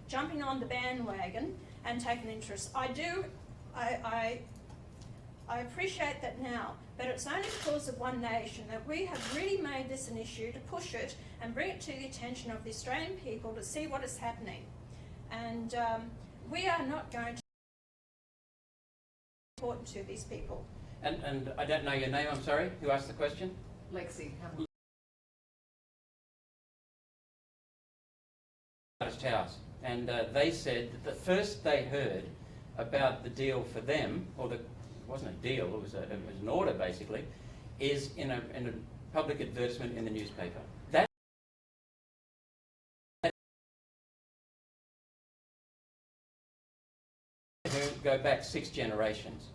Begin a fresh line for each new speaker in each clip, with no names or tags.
jumping on the bandwagon and taking interest. I appreciate that now, but it's only because of One Nation that we have really made this an issue to push it and bring it to the attention of the Australian people to see what is happening. And we are not going to be important to these people.
And I don't know your name, I'm sorry. Who asked the question?
Lexi.
House. And they said that the first they heard about the deal for them, or it wasn't a deal, it was an order basically, is in a public advertisement in the newspaper. That go back 6 generations.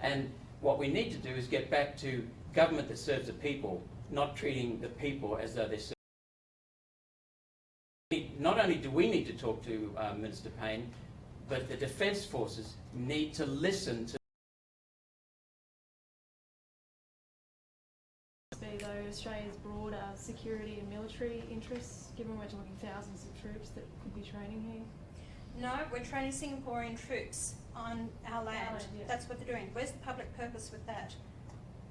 And what we need to do is get back to government that serves the people, not treating the people as though they're. Not only do we need to talk to Minister Payne, but the Defence Forces need to listen to.
Though Australia's broader security and military interests, given we're talking thousands of troops that could be training here?
No, we're training Singaporean troops on our land.
Yeah.
That's what they're doing. Where's the public purpose with that?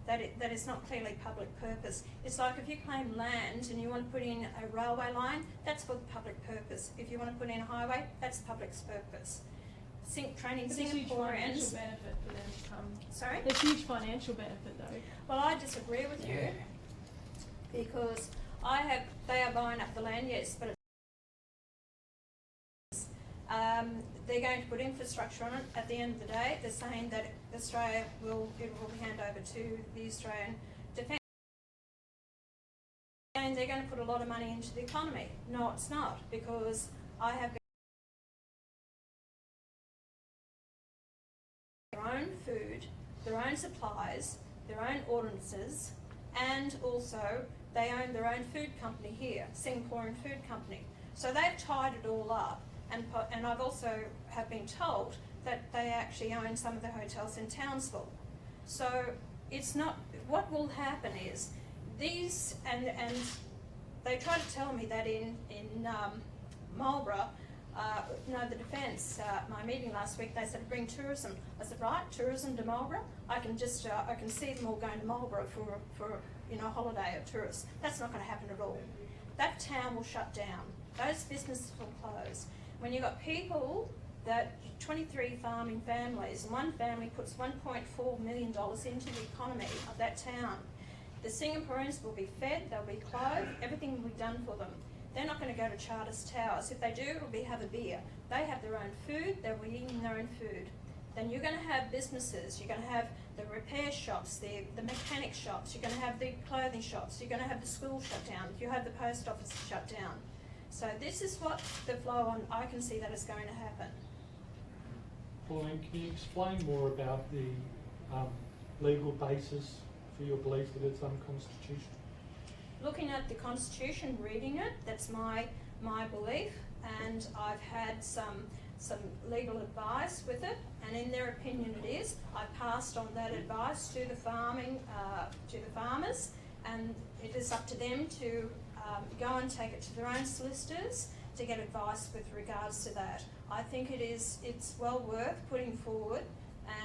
That is not clearly public purpose. It's like if you claim land and you want to put in a railway line, that's for the public purpose. If you want to put in a highway, that's the public's purpose. Training
There's huge financial
Singaporeans.
benefit for them to come.
Sorry?
There's huge financial benefit though.
Well, I disagree with you because they are buying up the land, yes, but they're going to put infrastructure on it. At the end of the day, they're saying that Australia will be handed over to the Australian Defence. And they're going to put a lot of money into the economy. No, it's not, because I have their own food, their own supplies, their own ordinances, and also they own their own food company here, Singaporean Food Company. So they've tied it all up. And I've also have been told that they actually own some of the hotels in Townsville. So it's not, what will happen is these, and they try to tell me that in Marlborough, the Defence, my meeting last week, they said bring tourism. I said, right, tourism to Marlborough? I can see them all going to Marlborough for holiday of tourists. That's not going to happen at all. That town will shut down. Those businesses will close. When you've got people that 23 farming families, and one family puts $1.4 million into the economy of that town, the Singaporeans will be fed, they'll be clothed, everything will be done for them. They're not going to go to Charters Towers. If they do, it'll be have a beer. They have their own food, they'll be eating their own food. Then you're going to have businesses, you're going to have the repair shops, the mechanic shops, you're going to have the clothing shops, you're going to have the school shut down, you have the post office shut down. So this is what the flow on, I can see that is going to happen.
Pauline, can you explain more about the legal basis for your belief that it's unconstitutional?
Looking at the Constitution, reading it, that's my belief, and I've had some legal advice with it, and in their opinion it is. I passed on that advice to the farmers, and it is up to them to go and take it to their own solicitors to get advice with regards to that. I think it's well worth putting forward,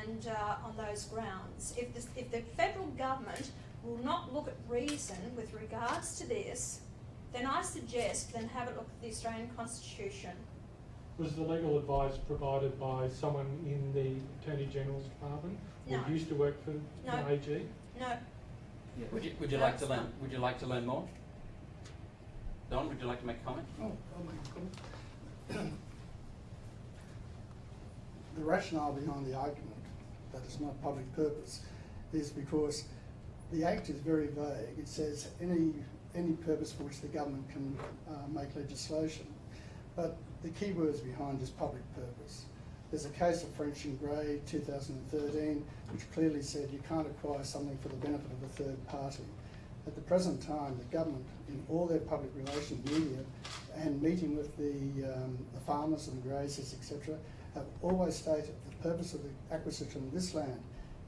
and on those grounds. If the federal government will not look at reason with regards to this, then I suggest then have a look at the Australian Constitution.
Was the legal advice provided by someone in the Attorney General's Department?
No.
Or used to work for the AG?
No.
Would you like to learn? Would you like to learn more? Don, would you like to make a comment?
Oh, I'll make a comment. The rationale behind the argument that it's not public purpose is because the Act is very vague. It says any purpose for which the government can make legislation, but the key words behind is public purpose. There's a case of French and Gray, 2013, which clearly said you can't acquire something for the benefit of a third party. At the present time, the government, in all their public relations media and meeting with the farmers and graziers, etc., have always stated the purpose of the acquisition of this land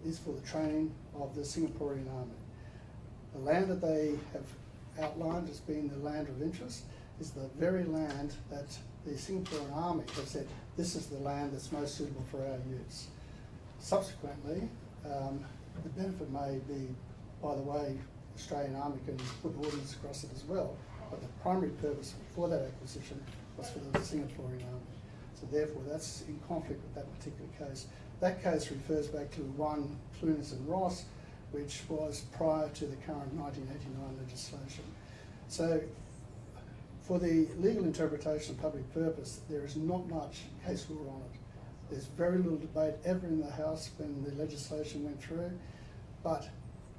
is for the training of the Singaporean army. The land that they have outlined as being the land of interest is the very land that the Singaporean Army have said this is the land that's most suitable for our use. Subsequently, the benefit may be, by the way, the Australian Army can put ordnance across it as well, but the primary purpose for that acquisition was for the Singaporean Army. So therefore that's in conflict with that particular case. That case refers back to one Clunas and Ross, which was prior to the current 1989 legislation. So for the legal interpretation of public purpose, there is not much case law on it. There's very little debate ever in the House when the legislation went through, but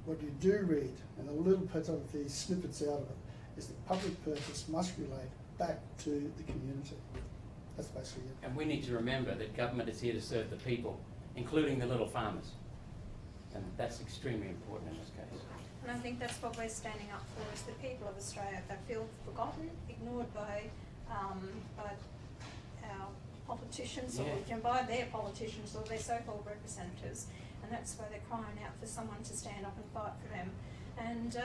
what you do read, and a little bit of the snippets out of it, is that public purpose must relate back to the community. That's basically it.
And we need to remember that government is here to serve the people, including the little farmers. And that's extremely important in this case.
And I think that's what we're standing up for, is the people of Australia that feel forgotten, ignored by our politicians, or by their politicians or their so-called representatives. And that's why they're crying out for someone to stand up and fight for them. And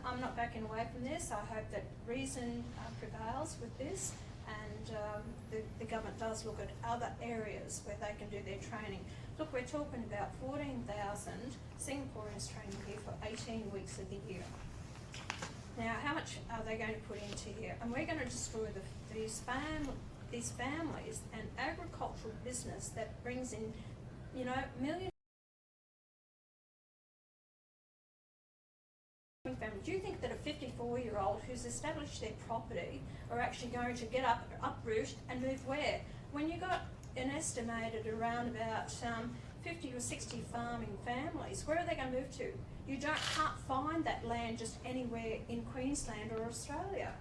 I'm not backing away from this. I hope that reason prevails with this, and the government does look at other areas where they can do their training. Look, we're talking about 14,000 Singaporeans training here for 18 weeks of the year. Now, how much are they going to put into here? And we're going to destroy these families and agricultural business that brings in, you know, millions. Do you think that a 54-year-old who's established their property are actually going to get up, uproot and move where? When you've got an estimated around about 50 or 60 farming families, where are they going to move to? You can't find that land just anywhere in Queensland or Australia.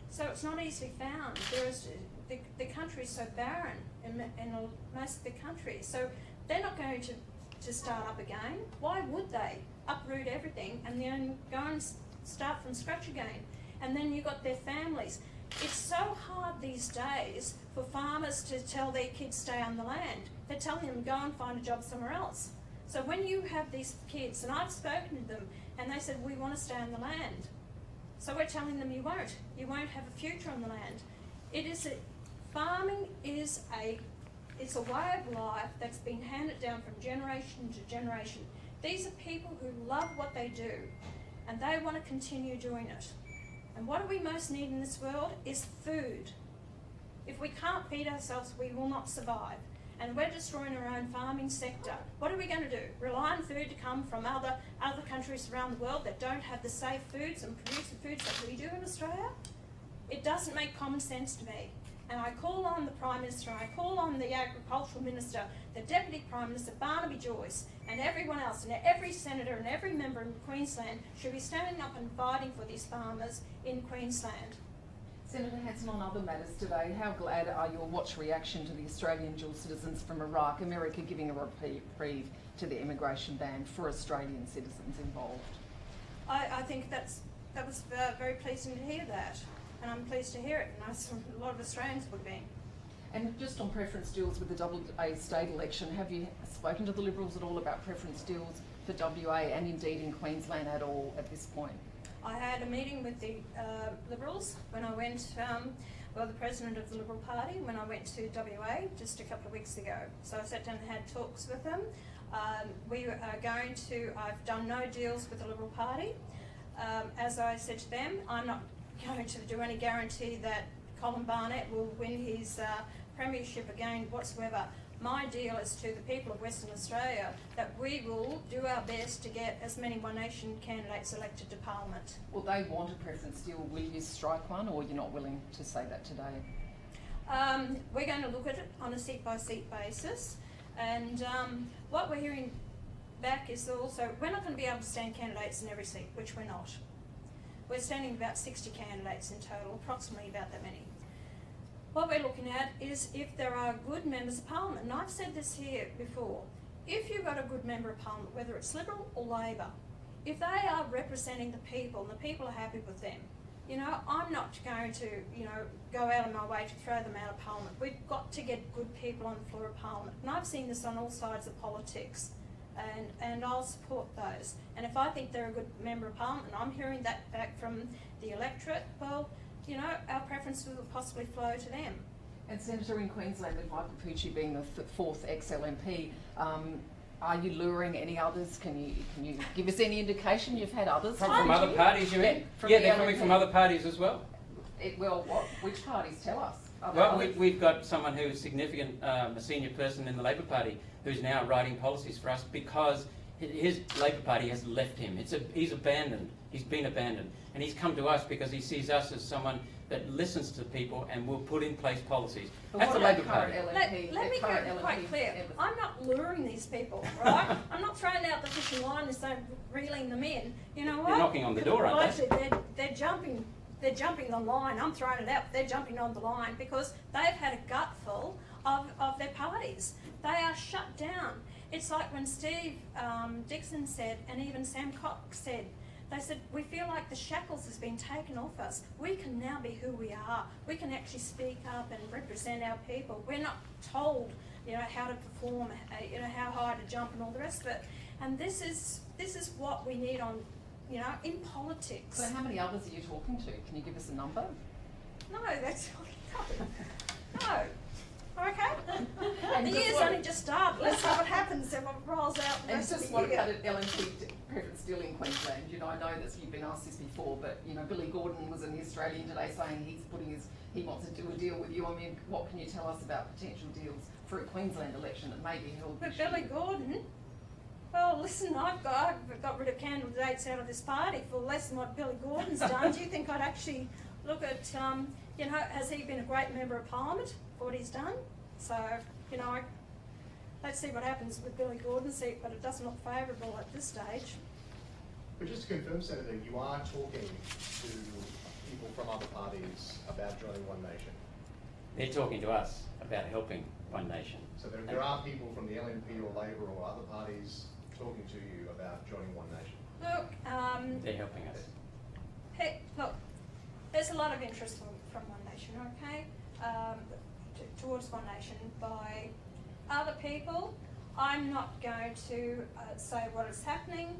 So it's not easily found. The country is so barren in most of the country. So they're not going to start up again. Why would they uproot everything and then go and start from scratch again? And then you've got their families. It's so hard these days for farmers to tell their kids stay on the land. They're telling them go and find a job somewhere else. So when you have these kids, and I've spoken to them, and they said, we want to stay on the land. So we're telling them you won't. You won't have a future on the land. Farming is it's a way of life that's been handed down from generation to generation. These are people who love what they do, and they want to continue doing it. And what do we most need in this world is food. If we can't feed ourselves, we will not survive. And we're destroying our own farming sector. What are we going to do? Rely on food to come from other countries around the world that don't have the safe foods and produce the foods that we do in Australia? It doesn't make common sense to me. And I call on the Prime Minister, I call on the Agricultural Minister, the Deputy Prime Minister, Barnaby Joyce, and everyone else, and every senator and every member in Queensland should be standing up and fighting for these farmers in Queensland.
Senator Hanson, on other matters today, how glad are you or what's your reaction to the Australian dual citizens from Iraq, America giving a reprieve to the immigration ban for Australian citizens involved? I
think that was very pleasing to hear that. And I'm pleased to hear it, and a lot of Australians would be.
And just on preference deals with the WA state election, have you spoken to the Liberals at all about preference deals for WA and indeed in Queensland at all at this point?
I had a meeting with the Liberals when I went, the President of the Liberal Party, when I went to WA just a couple of weeks ago. So I sat down and had talks with them. We are going to, I've done no deals with the Liberal Party. As I said to them, I'm not going to do any guarantee that Colin Barnett will win his premiership again whatsoever. My deal is to the people of Western Australia that we will do our best to get as many One Nation candidates elected to Parliament.
Well, they want a preference deal. Will you strike one, or you're not willing to say that today?
We're going to look at it on a seat-by-seat basis, and what we're hearing back is also we're not going to be able to stand candidates in every seat, which we're not. We're standing about 60 candidates in total, approximately about that many. What we're looking at is if there are good members of Parliament, and I've said this here before, if you've got a good member of Parliament, whether it's Liberal or Labor, if they are representing the people and the people are happy with them, you know, I'm not going to, you know, go out of my way to throw them out of Parliament. We've got to get good people on the floor of Parliament. And I've seen this on all sides of politics. And I'll support those. And if I think they're a good member of Parliament, and I'm hearing that back from the electorate, well, you know, our preference will possibly flow to them.
And Senator, in Queensland, with Michael Pucci being the fourth ex-LMP, are you luring any others? Can you give us any indication you've had others?
From other parties, you mean? Yeah, they're coming from other parties as well.
Which parties? Tell us.
Well, we've got someone who's significant, a senior person in the Labor Party, who's now writing policies for us because his Labor Party has left him. He's abandoned. He's been abandoned. And he's come to us because he sees us as someone that listens to people and will put in place policies. That's the Labor Party.
Let me go quite clear. I'm not luring these people, right? I'm not throwing out the fishing line and saying reeling them in. You know what?
They're knocking on the door, aren't they?
They're jumping. They're jumping the line. I'm throwing it out. They're jumping on the line because they've had a gutful of their parties. They are shut down. It's like when Steve Dixon said, and even Sam Cox said, they said, we feel like the shackles has been taken off us. We can now be who we are. We can actually speak up and represent our people. We're not told, how to perform, how high to jump and all the rest of it. And this is what we need on, in politics.
So how many others are you talking to? Can you give us a number?
No, that's no. Okay. The year's only just started. Let's see what happens and what rolls out the rest of the year.
And just what about LNP preference still in Queensland? I know that you've been asked this before, but Billy Gordon was in the Australian today saying he wants to do a deal with you. I mean, what can you tell us about potential deals for a Queensland election that may be held this year?
Billy Gordon? Well, listen, I've got rid of candidates out of this party for less than what Billy Gordon's done. Do you think I'd actually look at, has he been a great member of Parliament for what he's done? So, let's see what happens with Billy Gordon's seat, but it doesn't look favourable at this stage.
But just to confirm, Senator, you are talking to people from other parties about joining One Nation?
They're talking to us about helping One Nation.
So there are people from the LNP or Labor or other parties talking to you about joining One Nation?
Look,
they're helping us.
Look, there's a lot of interest from One Nation, okay? Towards One Nation by other people. I'm not going to say what is happening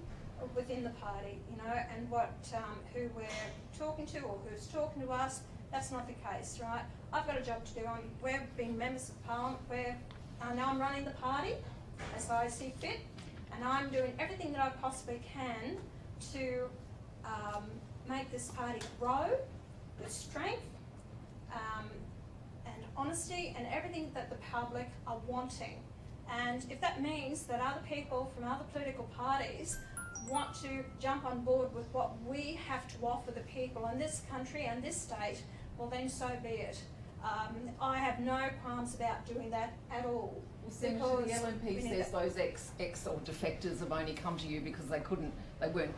within the party, and who we're talking to or who's talking to us. That's not the case, right? I've got a job to do. We're being members of Parliament. I know I'm running the party as I see fit, and I'm doing everything that I possibly can to make this party grow with strength and honesty and everything that the public are wanting. And if that means that other people from other political parties want to jump on board with what we have to offer the people in this country and this state, well then so be it. I have no qualms about doing that at all.
Well, Senator, the LNP says those ex or defectors have only come to you because they weren't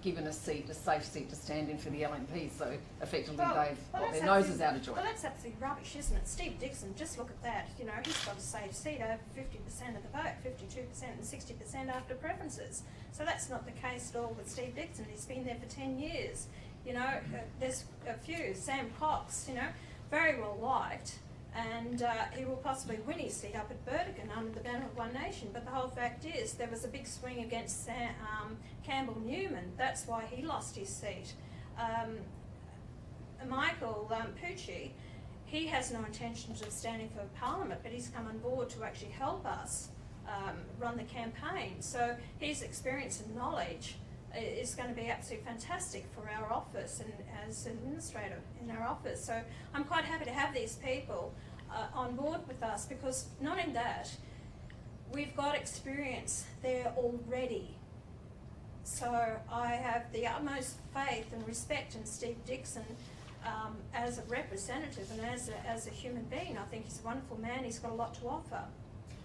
given a safe seat to stand in for the LNP, so effectively they've got their noses out of joint.
Well, that's absolutely rubbish, isn't it? Steve Dixon, just look at that. He's got a safe seat over 50% of the vote, 52% and 60% after preferences. So that's not the case at all with Steve Dixon. He's been there for 10 years. There's a few, Sam Cox, very well liked, and he will possibly win his seat up at Burdekin under the banner of One Nation. But the whole fact is there was a big swing against Campbell Newman. That's why he lost his seat. Michael Pucci, he has no intentions of standing for Parliament, but he's come on board to actually help us run the campaign. So his experience and knowledge is going to be absolutely fantastic for our office and as an administrator in our office. So I'm quite happy to have these people on board with us, because not in that, we've got experience there already. So I have the utmost faith and respect in Steve Dixon as a representative and as a human being. I think he's a wonderful man. He's got a lot to offer.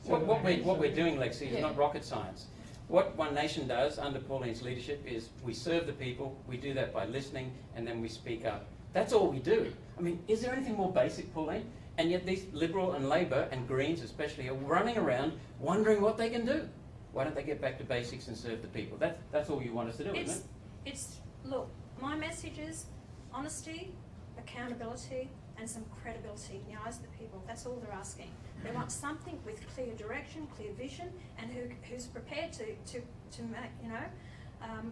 What we're doing, Lexi, is not rocket science. What One Nation does under Pauline's leadership is we serve the people, we do that by listening, and then we speak up. That's all we do. I mean, is there anything more basic, Pauline? And yet these Liberal and Labor and Greens especially are running around wondering what they can do. Why don't they get back to basics and serve the people? That's all you want us to do, isn't it?
Look, my message is honesty, accountability, and some credibility in the eyes of the people. That's all they're asking. They want something with clear direction, clear vision, and who's prepared to make,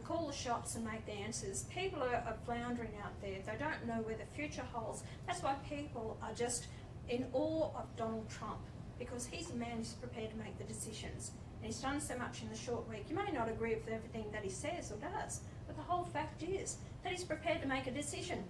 call the shots and make the answers. People are floundering out there. They don't know where the future holds. That's why people are just in awe of Donald Trump, because he's a man who's prepared to make the decisions. And he's done so much in the short week. You may not agree with everything that he says or does, but the whole fact is that he's prepared to make a decision.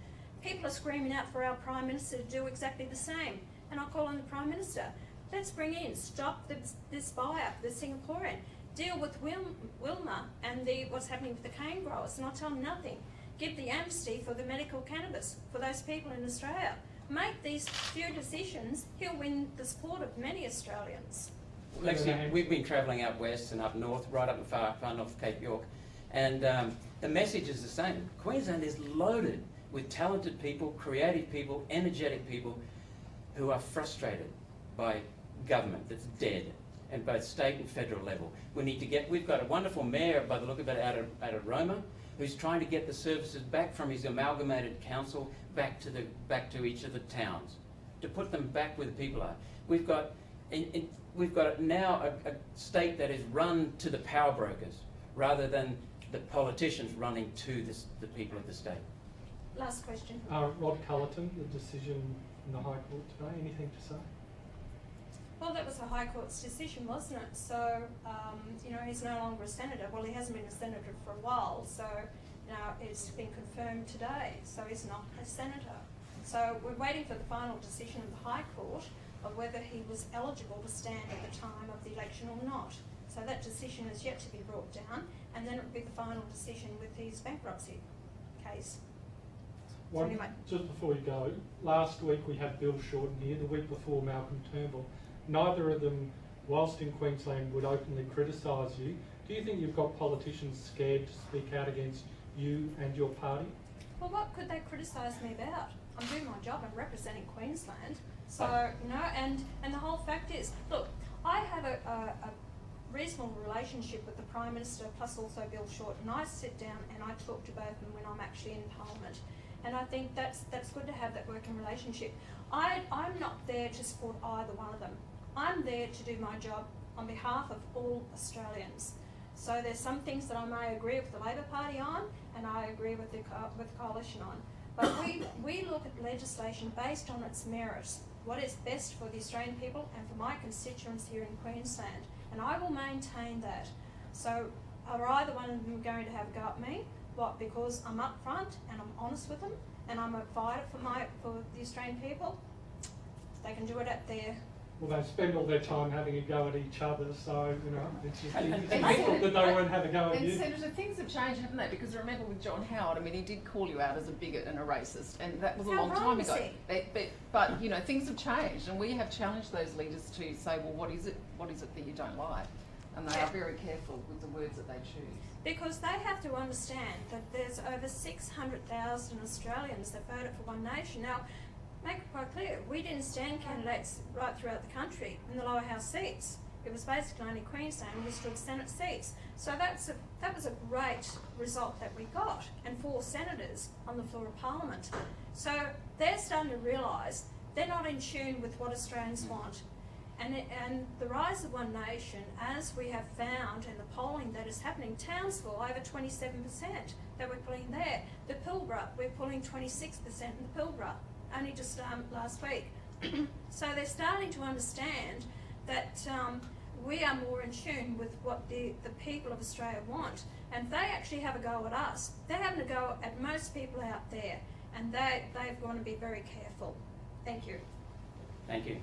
People are screaming out for our Prime Minister to do exactly the same. And I call on the Prime Minister, let's bring in, stop this buy-up, the Singaporean, deal with Wilma and what's happening with the cane growers, and I'll tell them nothing. Give the amnesty for the medical cannabis for those people in Australia. Make these few decisions, he'll win the support of many Australians.
Lexi, we've been travelling out west and up north, right up far north of Cape York, and the message is the same. Queensland is loaded with talented people, creative people, energetic people who are frustrated by government that's dead, at both state and federal level. We've got a wonderful mayor, by the look of it, out of Roma, who's trying to get the services back from his amalgamated council back to each of the towns, to put them back where the people are. We've got now a state that is run to the power brokers rather than the politicians running to the people of the state.
Last question.
Rod Cullerton, the decision in the High Court today, anything to say?
Well, that was the High Court's decision, wasn't it? So, he's no longer a senator. Well, he hasn't been a senator for a while, so now it's been confirmed today. So he's not a senator. So we're waiting for the final decision of the High Court of whether he was eligible to stand at the time of the election or not. So that decision is yet to be brought down, and then it will be the final decision with his bankruptcy case. So anyway.
Just before you go, last week we had Bill Shorten here, the week before Malcolm Turnbull. Neither of them, whilst in Queensland, would openly criticise you. Do you think you've got politicians scared to speak out against you and your party?
Well, what could they criticise me about? I'm doing my job, I'm representing Queensland. So, and the whole fact is, look, I have a reasonable relationship with the Prime Minister, plus also Bill Shorten. I sit down and I talk to both of them when I'm actually in Parliament. And I think that's good to have that working relationship. I'm not there to support either one of them. I'm there to do my job on behalf of all Australians. So there's some things that I may agree with the Labor Party on, and I agree with the Coalition on. But we look at legislation based on its merits, what is best for the Australian people and for my constituents here in Queensland. And I will maintain that. So are either one of them going to have a go at me? What, because I'm upfront and I'm honest with them and I'm a fighter for the Australian people? They can do it at their...
Well, they spend all their time having a go at each other, so, it's just
And
difficult that they won't have a go at
And
you.
Senator, things have changed, haven't they? Because remember with John Howard, he did call you out as a bigot and a racist, and that was a long time ago. But things have changed, and we have challenged those leaders to say, well, what is it that you don't like? And they are very careful with the words that they choose.
Because they have to understand that there's over 600,000 Australians that voted for One Nation. Now, make it quite clear, we didn't stand candidates right throughout the country in the lower house seats. It was basically only Queensland we stood Senate seats. So that was a great result that we got, and 4 senators on the floor of Parliament. So they're starting to realise they're not in tune with what Australians want. And the rise of One Nation, as we have found in the polling that is happening, Townsville over 27% that we're pulling there. The Pilbara, we're pulling 26% in the Pilbara, only just last week. So they're starting to understand that we are more in tune with what the people of Australia want. And if they actually have a go at us, they're having a go at most people out there, and they've got to be very careful. Thank you.
Thank you.